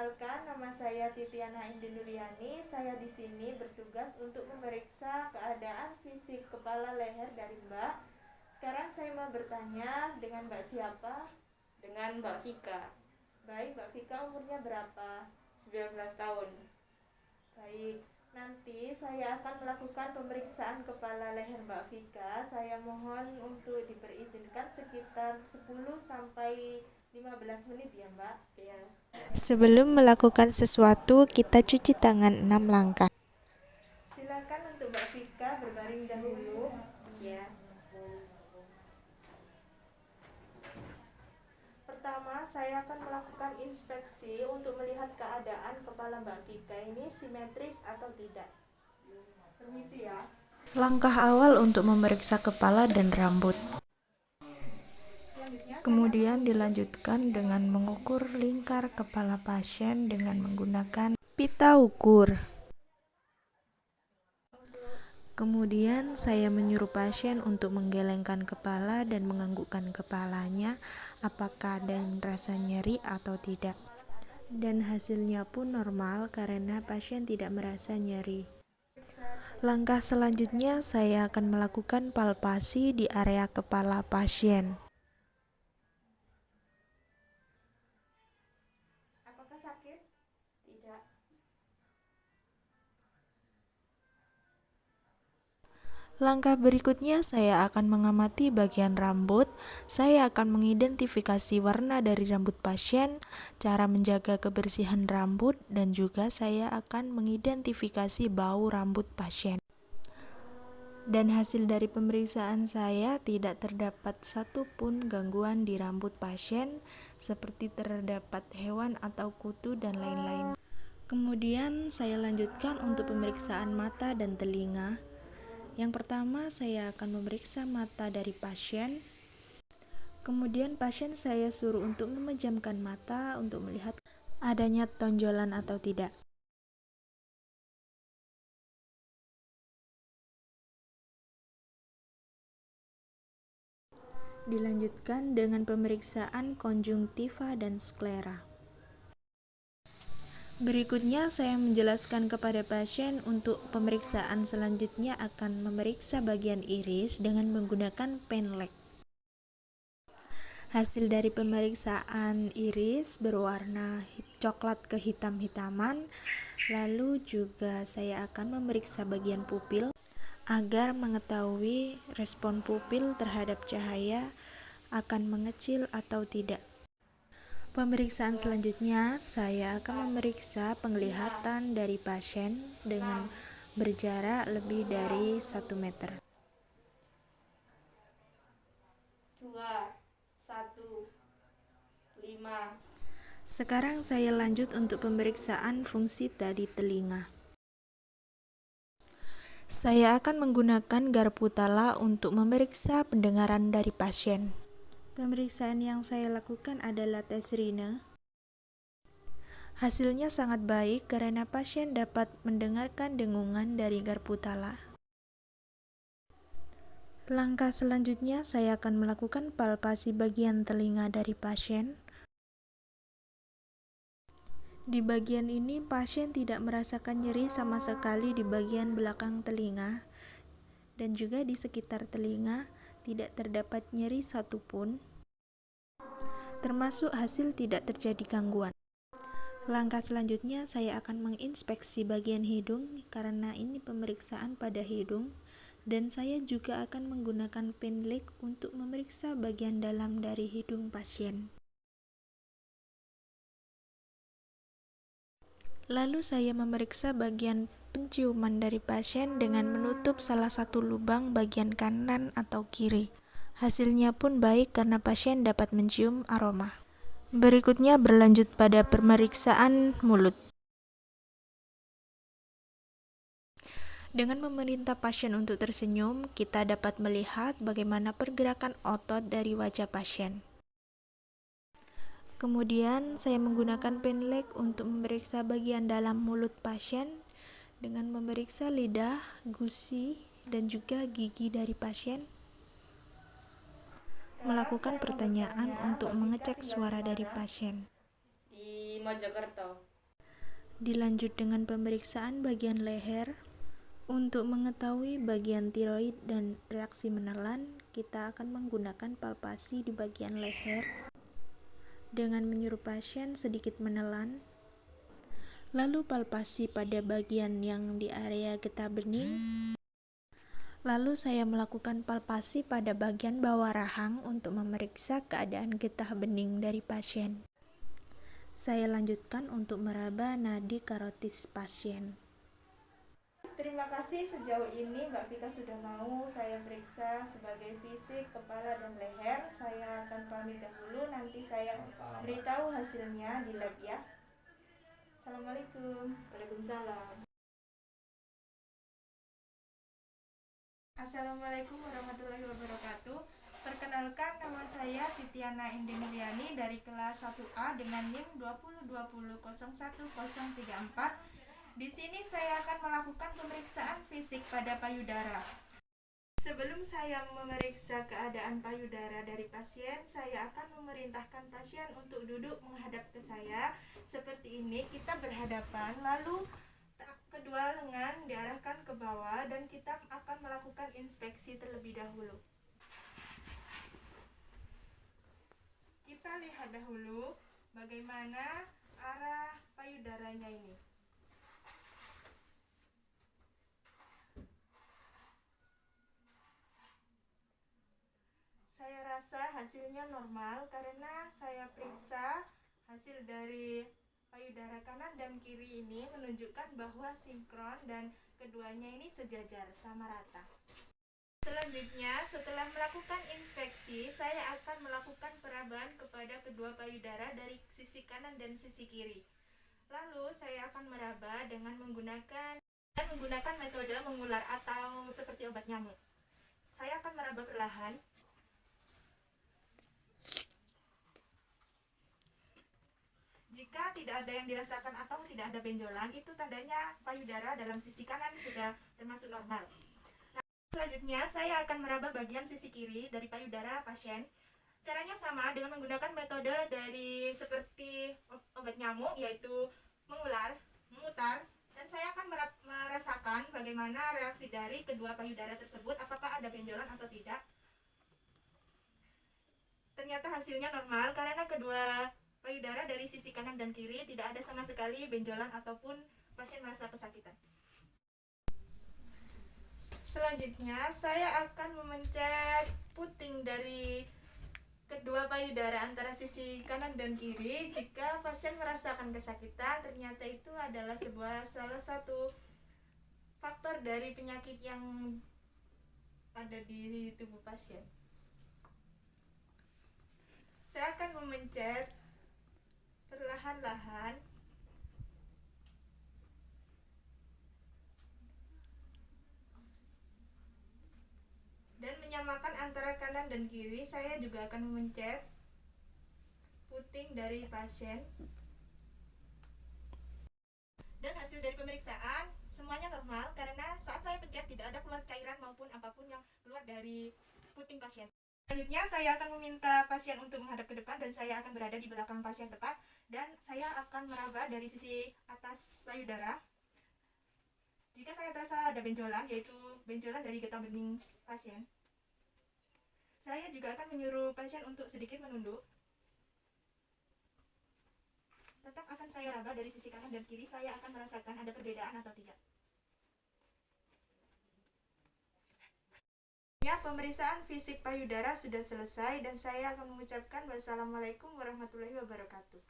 Perkenalkan, nama saya Titiana Indi Nuryani. Saya di sini bertugas untuk memeriksa keadaan fisik kepala leher dari Mbak. Sekarang saya mau bertanya dengan Mbak siapa? Dengan Mbak Vika, Baik, Mbak Vika umurnya berapa? 19 tahun. Baik, nanti saya akan melakukan pemeriksaan kepala leher Mbak Vika. Saya mohon untuk diperizinkan sekitar 10 sampai 15 menit ya Mbak. Ya, Sebelum melakukan sesuatu, kita cuci tangan 6 langkah. Silakan untuk Mbak Vika berbaring dahulu. ya. Pertama, saya akan melakukan inspeksi untuk melihat keadaan kepala Mbak Vika ini simetris atau tidak. Permisi ya. Langkah awal untuk memeriksa kepala dan rambut. Selanjutnya Kemudian dilanjutkan dengan mengukur lingkar kepala pasien dengan menggunakan pita ukur. Kemudian saya menyuruh pasien untuk menggelengkan kepala dan menganggukkan kepalanya apakah ada rasa nyeri atau tidak. Dan hasilnya pun normal karena pasien tidak merasa nyeri. Langkah selanjutnya saya akan melakukan palpasi di area kepala pasien. apakah sakit? Tidak. Langkah berikutnya saya akan mengamati bagian rambut. Saya akan mengidentifikasi warna dari rambut pasien, cara menjaga kebersihan rambut, dan juga saya akan mengidentifikasi bau rambut pasien. Dan hasil dari pemeriksaan saya tidak terdapat satupun gangguan di rambut pasien, seperti terdapat hewan atau kutu dan lain-lain. Kemudian saya lanjutkan untuk pemeriksaan mata dan telinga. Yang pertama, saya akan memeriksa mata dari pasien. Kemudian pasien saya suruh untuk memejamkan mata untuk melihat adanya tonjolan atau tidak. Dilanjutkan dengan pemeriksaan konjungtiva dan sklera. Berikutnya saya menjelaskan kepada pasien untuk pemeriksaan selanjutnya akan memeriksa bagian iris dengan menggunakan penlek. Hasil dari pemeriksaan iris berwarna coklat kehitam-hitaman, lalu juga saya akan memeriksa bagian pupil agar mengetahui respon pupil terhadap cahaya akan mengecil atau tidak. Pemeriksaan selanjutnya, saya akan memeriksa penglihatan dari pasien dengan berjarak lebih dari 1 meter. 2, 1, 5. Sekarang saya lanjut untuk pemeriksaan fungsi dari telinga. Saya akan menggunakan garpu tala untuk memeriksa pendengaran dari pasien. Pemeriksaan yang saya lakukan adalah tes Rina. Hasilnya sangat baik karena pasien dapat mendengarkan dengungan dari garpu tala. Langkah selanjutnya saya akan melakukan palpasi bagian telinga dari pasien. Di bagian ini pasien tidak merasakan nyeri sama sekali di bagian belakang telinga, dan juga di sekitar telinga tidak terdapat nyeri satupun, termasuk hasil tidak terjadi gangguan. Langkah selanjutnya saya akan menginspeksi bagian hidung karena ini pemeriksaan pada hidung, dan saya juga akan menggunakan penlek untuk memeriksa bagian dalam dari hidung pasien. Lalu saya memeriksa bagian penciuman dari pasien dengan menutup salah satu lubang bagian kanan atau kiri. Hasilnya pun baik karena pasien dapat mencium aroma. Berikutnya berlanjut pada pemeriksaan mulut. Dengan memerintah pasien untuk tersenyum, kita dapat melihat bagaimana pergerakan otot dari wajah pasien. Kemudian saya menggunakan penlek untuk memeriksa bagian dalam mulut pasien dengan memeriksa lidah, gusi, dan juga gigi dari pasien. Melakukan pertanyaan untuk mengecek suara dari pasien. Di Mojokerto. Dilanjut dengan pemeriksaan bagian leher. Untuk mengetahui bagian tiroid dan reaksi menelan, kita akan menggunakan palpasi di bagian leher dengan menyuruh pasien sedikit menelan, lalu palpasi pada bagian yang di area getah bening. Lalu saya melakukan palpasi pada bagian bawah rahang untuk memeriksa keadaan getah bening dari pasien. Saya lanjutkan untuk meraba nadi karotis pasien. Terima kasih sejauh ini Mbak Vika sudah mau saya periksa sebagai fisik kepala dan leher. Saya akan pamit dahulu, nanti saya beritahu hasilnya di lab ya. Assalamualaikum. Waalaikumsalam. Assalamualaikum warahmatullahi wabarakatuh. Perkenalkan, nama saya Titiana Indemiliani dari kelas 1A dengan NIM 2020010034. Di sini saya akan melakukan pemeriksaan fisik pada payudara. Sebelum saya memeriksa keadaan payudara dari pasien, saya akan memerintahkan pasien untuk duduk menghadap ke saya. Seperti ini, kita berhadapan, lalu kedua lengan diarahkan ke bawah dan kita akan melakukan inspeksi terlebih dahulu. Kita lihat dahulu bagaimana arah payudaranya ini. Saya rasa hasilnya normal karena saya periksa hasil dari payudara kanan dan kiri ini menunjukkan bahwa sinkron dan keduanya ini sejajar, sama rata. Selanjutnya, setelah melakukan inspeksi, saya akan melakukan perabaan kepada kedua payudara dari sisi kanan dan sisi kiri. Lalu saya akan meraba dengan menggunakan metode mengular atau seperti obat nyamuk. Saya akan meraba perlahan. Jika tidak ada yang dirasakan atau tidak ada benjolan, itu tandanya payudara dalam sisi kanan sudah termasuk normal. Nah, selanjutnya saya akan meraba bagian sisi kiri dari payudara pasien. Caranya sama dengan menggunakan metode dari seperti obat nyamuk, yaitu mengular, memutar, dan saya akan merasakan bagaimana reaksi dari kedua payudara tersebut, apakah ada benjolan atau tidak. Ternyata hasilnya normal karena kedua payudara dari sisi kanan dan kiri tidak ada sama sekali benjolan ataupun pasien merasa kesakitan. Selanjutnya, saya akan memencet puting dari kedua payudara antara sisi kanan dan kiri. Jika pasien merasakan kesakitan, ternyata itu adalah salah satu faktor dari penyakit yang ada di tubuh pasien. Saya akan memencet perlahan-lahan dan menyamakan antara kanan dan kiri. Saya juga akan memencet puting dari pasien. Dan hasil dari pemeriksaan semuanya normal karena saat saya pencet tidak ada keluar cairan maupun apapun yang keluar dari puting pasien. Selanjutnya saya akan meminta pasien untuk menghadap ke depan dan saya akan berada di belakang pasien tepat, dan saya akan meraba dari sisi atas payudara. Jika saya terasa ada benjolan, yaitu benjolan dari getah bening pasien, saya juga akan menyuruh pasien untuk sedikit menunduk. Tetap akan saya raba dari sisi kanan dan kiri, saya akan merasakan ada perbedaan atau tidak. Pemeriksaan fisik payudara sudah selesai dan saya akan mengucapkan wassalamualaikum warahmatullahi wabarakatuh.